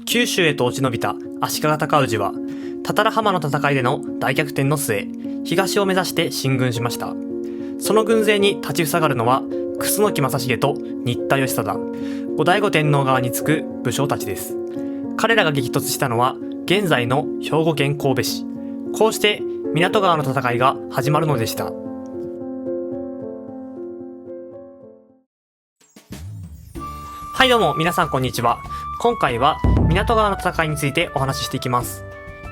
九州へと落ち延びた足利尊氏は、多々良浜の戦いでの大逆転の末、東を目指して進軍しました。その軍勢に立ちふさがるのは、楠木正成と新田義貞、後醍醐天皇側につく武将たちです。彼らが激突したのは、現在の兵庫県神戸市。こうして湊川の戦いが始まるのでした。はいどうも皆さんこんにちは。今回は湊川の戦いについてお話ししていきます。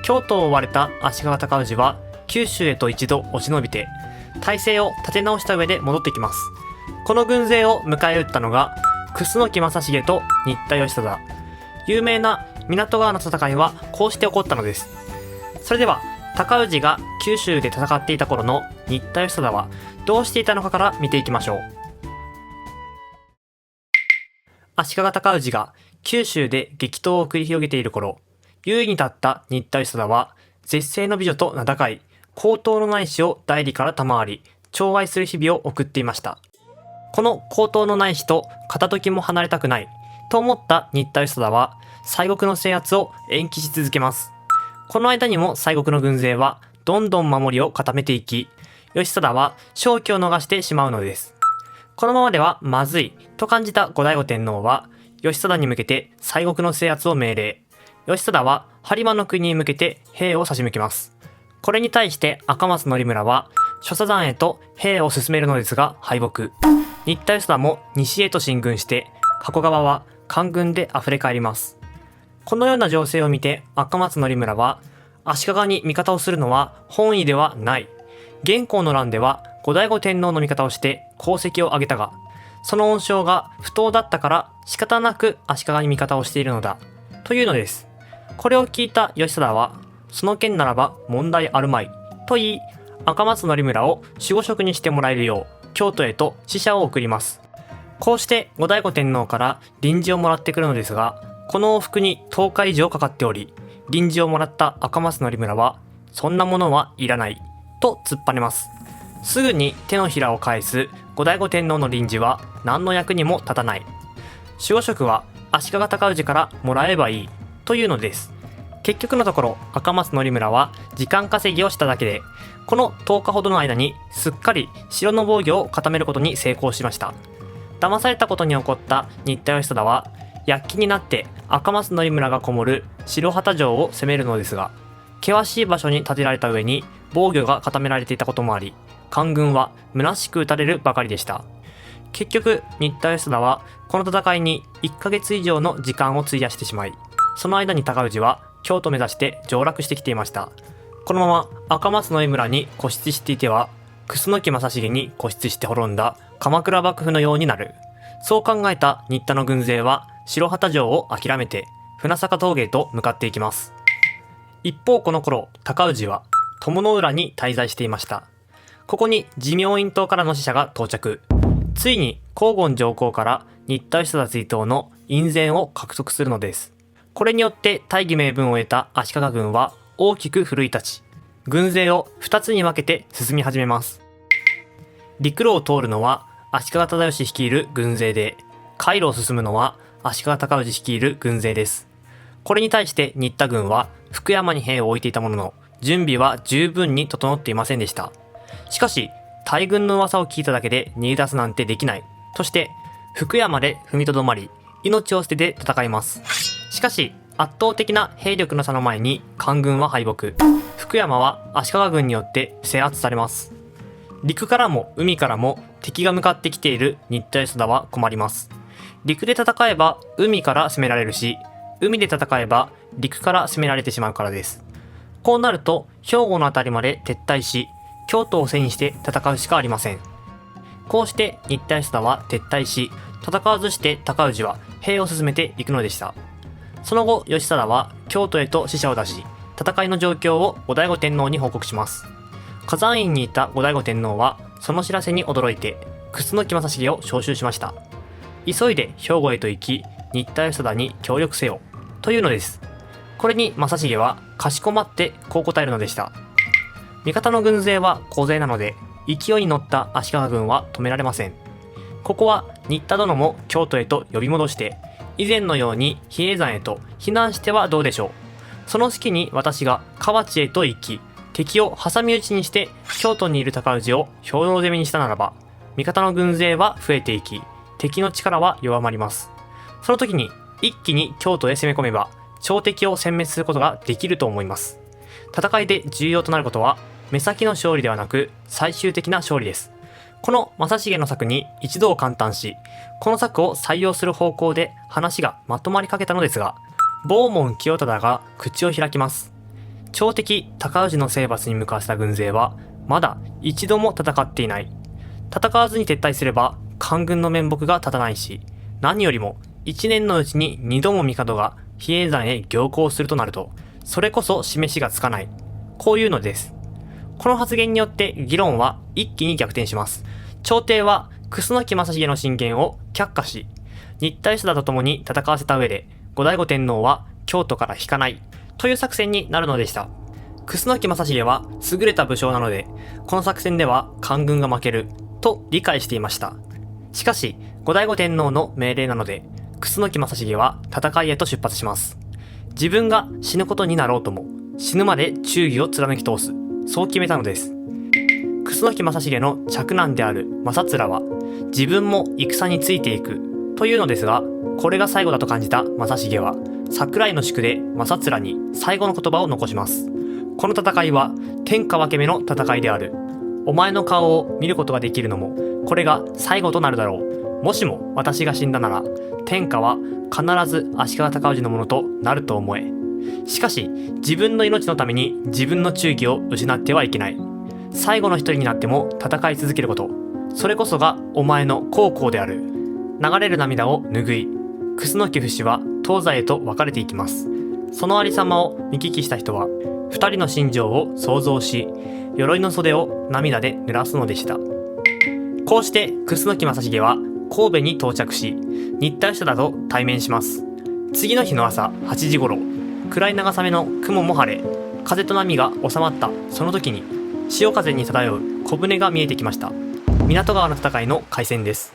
京都を追われた足利尊氏は九州へと一度押し延びて体制を立て直した上で戻ってきます。この軍勢を迎え撃ったのが楠木正成と新田義貞。有名な湊川の戦いはこうして起こったのです。それでは尊氏が九州で戦っていた頃の新田義貞はどうしていたのかから見ていきましょう。足利尊氏が九州で激闘を繰り広げている頃、優位に立った新田義貞は絶世の美女と名高い高等の内侍を代理から賜り、寵愛する日々を送っていました。この高等の内侍と片時も離れたくないと思った新田義貞は西国の制圧を延期し続けます。この間にも西国の軍勢はどんどん守りを固めていき、義貞は勝機を逃してしまうのです。このままではまずいと感じた後醍醐天皇は義貞に向けて西国の制圧を命令。義貞は播磨の国に向けて兵を差し向けます。これに対して赤松則村は諸佐山へと兵を進めるのですが敗北。新田義貞も西へと進軍して加古川は官軍で溢れ返ります。このような情勢を見て赤松則村は足利に味方をするのは本意ではない。現行の乱では後醍醐天皇の味方をして功績を上げたが、その恩賞が不当だったから仕方なく足利に味方をしているのだというのです。これを聞いた義貞は、その件ならば問題あるまいと言い、赤松則村を守護職にしてもらえるよう京都へと使者を送ります。こうして後醍醐天皇から臨時をもらってくるのですが、この往復に10日以上かかっており、臨時をもらった赤松則村はそんなものはいらないと突っぱねます。すぐに手のひらを返す後醍醐天皇の臨時は何の役にも立たない。守護職は足利尊氏からもらえばいいというのです。結局のところ赤松則村は時間稼ぎをしただけで、この10日ほどの間にすっかり城の防御を固めることに成功しました。騙されたことに起こった新田義貞は躍起になって赤松則村がこもる白旗城を攻めるのですが、険しい場所に建てられた上に防御が固められていたこともあり、官軍は虚しく打たれるばかりでした。結局新田義貞はこの戦いに1ヶ月以上の時間を費やしてしまい、その間に尊氏は京都を目指して上洛してきていました。このまま赤松則村に固執していては、楠木正成に固執して滅んだ鎌倉幕府のようになる。そう考えた新田の軍勢は白旗城を諦めて船坂峠へと向かっていきます。一方この頃尊氏は友の浦に滞在していました。ここに持明院島からの使者が到着。ついに光厳上皇から新田義貞追討の院宣を獲得するのです。これによって大義名分を得た足利軍は大きく奮い立ち、軍勢を2つに分けて進み始めます。陸路を通るのは足利忠義率いる軍勢で、海路を進むのは足利尊氏率いる軍勢です。これに対して新田軍は福山に兵を置いていたものの、準備は十分に整っていませんでした。しかし大軍の噂を聞いただけで逃げ出すなんてできないとして福山で踏みとどまり、命を捨てて戦います。しかし圧倒的な兵力の差の前に官軍は敗北。福山は足利軍によって制圧されます。陸からも海からも敵が向かってきている新田義貞は困ります。陸で戦えば海から攻められるし、海で戦えば陸から攻められてしまうからです。こうなると兵庫のあたりまで撤退し、京都を背にして戦うしかありません。こうして新田義貞は撤退し、戦わずして尊氏は兵を進めていくのでした。その後義貞は京都へと使者を出し、戦いの状況を後醍醐天皇に報告します。火山院にいた後醍醐天皇はその知らせに驚いて楠木正成を招集しました。急いで兵庫へと行き、新田義貞に協力せよというのです。これに正成はかしこまってこう答えるのでした。味方の軍勢は小勢なので、勢いに乗った足利軍は止められません。ここは新田殿も京都へと呼び戻して、以前のように比叡山へと避難してはどうでしょう。その隙に私が河内へと行き、敵を挟み撃ちにして京都にいる高氏を兵糧攻めにしたならば、味方の軍勢は増えていき、敵の力は弱まります。その時に一気に京都へ攻め込めば、朝敵を殲滅することができると思います。戦いで重要となることは、目先の勝利ではなく最終的な勝利です。この正成の策に一同感嘆し、この策を採用する方向で話がまとまりかけたのですが、坊門清忠が口を開きます。朝敵高氏の征伐に向かわせた軍勢はまだ一度も戦っていない。戦わずに撤退すれば官軍の面目が立たないし、何よりも1年のうちに2度も帝が比叡山へ行幸するとなると、それこそ示しがつかない。こういうのです。この発言によって議論は一気に逆転します。朝廷は楠木正成の進言を却下し、新田義貞と共に戦わせた上で、後醍醐天皇は京都から引かないという作戦になるのでした。楠木正成は優れた武将なので、この作戦では官軍が負けると理解していました。しかし、後醍醐天皇の命令なので、楠木正成は戦いへと出発します。自分が死ぬことになろうとも、死ぬまで忠義を貫き通す。そう決めたのです。楠木正成の嫡男である正貫は、自分も戦についていくというのですが、これが最後だと感じた正成は、桜井の宿で正貫に最後の言葉を残します。この戦いは天下分け目の戦いである。お前の顔を見ることができるのも、これが最後となるだろう。もしも私が死んだなら、天下は必ず足利尊氏のものとなると思え。しかし、自分の命のために自分の忠義を失ってはいけない。最後の一人になっても戦い続けること。それこそがお前の孝行である。流れる涙を拭い、楠木不死は東西へと分かれていきます。そのありさまを見聞きした人は、二人の心情を想像し、鎧の袖を涙で濡らすのでした。こうして楠木正成は神戸に到着し、新田義貞と対面します。次の日の朝8時頃、暗い長雨の雲も晴れ、風と波が収まったその時に、潮風に漂う小舟が見えてきました。港川の戦いの開戦です。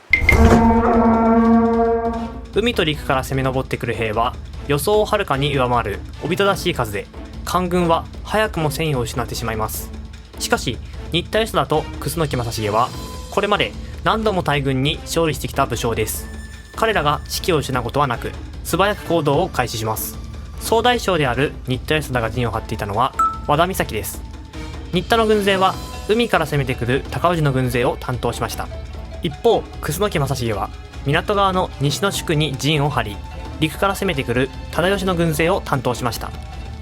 海と陸から攻め上ってくる兵は予想をはるかに上回るおびただしい数で、官軍は早くも戦意を失ってしまいます。しかし新田義貞と楠木正成はこれまで何度も大軍に勝利してきた武将です。彼らが士気を失うことはなく、素早く行動を開始します。総大将である新田義貞が陣を張っていたのは和田岬です。新田の軍勢は海から攻めてくる高氏の軍勢を担当しました。一方、楠木正成は港側の西の宿に陣を張り、陸から攻めてくる忠義の軍勢を担当しました。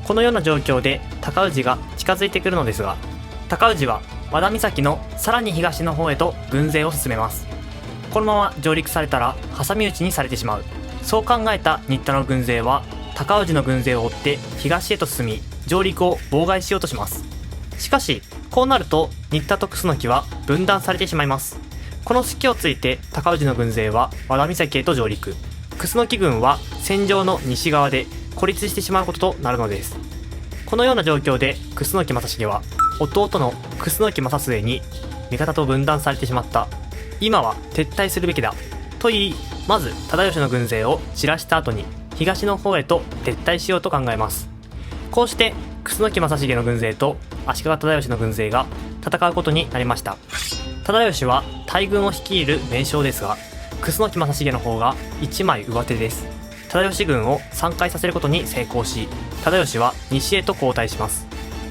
このような状況で高氏が近づいてくるのですが、高氏は和田岬のさらに東の方へと軍勢を進めます。このまま上陸されたら挟み撃ちにされてしまう。そう考えた新田の軍勢は高氏の軍勢を追って東へと進み、上陸を妨害しようとします。しかしこうなると新田と楠木は分断されてしまいます。この隙をついて高氏の軍勢は和田岬へと上陸、楠木軍は戦場の西側で孤立してしまうこととなるのです。このような状況で楠木正成は弟の楠木正末に味方と分断されてしまった。今は撤退するべきだと言い、まず忠義の軍勢を散らした後に東の方へと撤退しようと考えます。こうして楠木正成の軍勢と足利忠義の軍勢が戦うことになりました。忠義は大軍を率いる名将ですが、楠木正成の方が一枚上手です。忠義軍を散開させることに成功し、忠義は西へと後退します。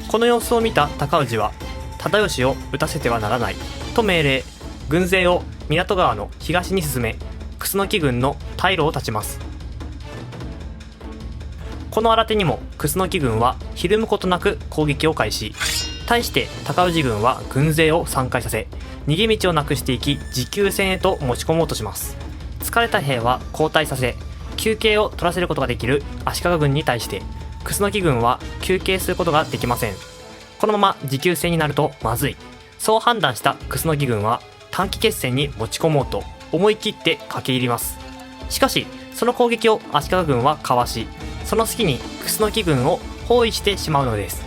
この様子を見た高氏は、忠義を討たせてはならないと命令、軍勢を港川の東に進め、楠木軍の退路を断ちます。この新手にも楠木軍はひるむことなく攻撃を開始。対して高氏軍は軍勢を散開させ、逃げ道をなくしていき、持久戦へと持ち込もうとします。疲れた兵は後退させ、休憩を取らせることができる足利軍に対して、楠木軍は休憩することができません。このまま持久戦になるとまずい。そう判断した楠木軍は短期決戦に持ち込もうと思い切って駆け入ります。しかしその攻撃を足利軍はかわし、その隙に楠木軍を包囲してしまうのです。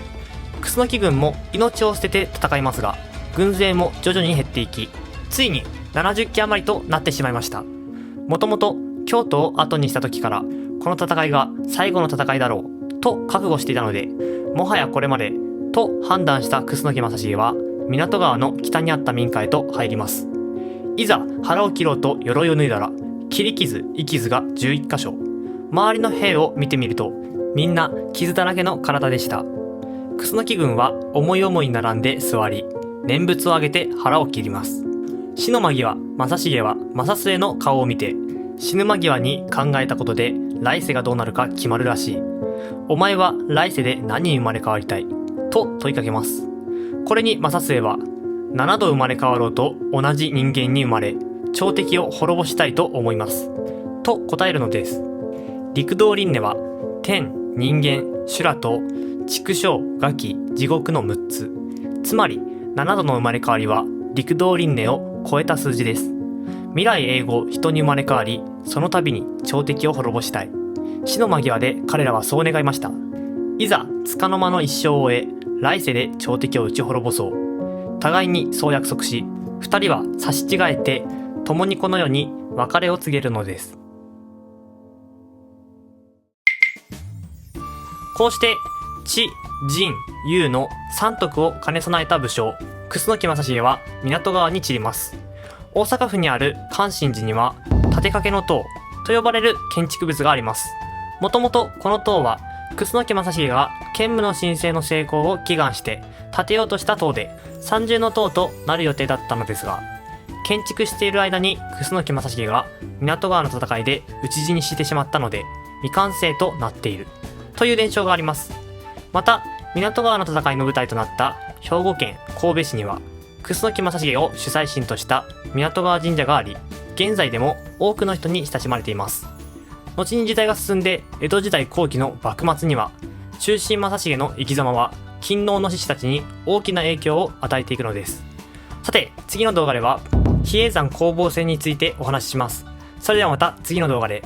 楠木軍も命を捨てて戦いますが、軍勢も徐々に減っていき、ついに70機余りとなってしまいました。もともと京都を後にした時からこの戦いが最後の戦いだろうと覚悟していたので、もはやこれまでと判断した楠木正成は港川の北にあった民家へと入ります。いざ腹を切ろうと鎧を脱いだら、切り傷、生傷が11箇所。周りの兵を見てみるとみんな傷だらけの体でした。楠木軍は思い思いに並んで座り、念仏を上げて腹を切ります。死の間際、正成は正末の顔を見て、死ぬ間際に考えたことで来世がどうなるか決まるらしい。お前は来世で何に生まれ変わりたいと問いかけます。これに正末は、7度生まれ変わろうと同じ人間に生まれ、朝敵を滅ぼしたいと思いますと答えるのです。陸道輪廻は天、人間、修羅と畜生、餓鬼、地獄の6つ。つまり7度の生まれ変わりは陸道輪廻を超えた数字です。未来永劫人に生まれ変わり、その度に朝敵を滅ぼしたい。死の間際で彼らはそう願いました。いざ束の間の一生を終え、来世で朝敵を打ち滅ぼそう。互いにそう約束し、二人は差し違えて共にこの世に別れを告げるのです。こうして知、仁、勇の三徳を兼ね備えた武将楠木正成は港川に散ります。大阪府にある関心寺には立てかけの塔と呼ばれる建築物があります。もともとこの塔は楠木正成が建武の新政の成功を祈願して建てようとした塔で、三重の塔となる予定だったのですが、建築している間に楠木正成が港川の戦いで討ち死にしてしまったので未完成となっているという伝承があります。また港川の戦いの舞台となった兵庫県神戸市には楠木正成を主催神とした港川神社があり、現在でも多くの人に親しまれています。後に時代が進んで江戸時代後期の幕末には、中心正成の生き様は勤王の志士たちに大きな影響を与えていくのです。さて次の動画では比叡山攻防戦についてお話しします。それではまた次の動画で。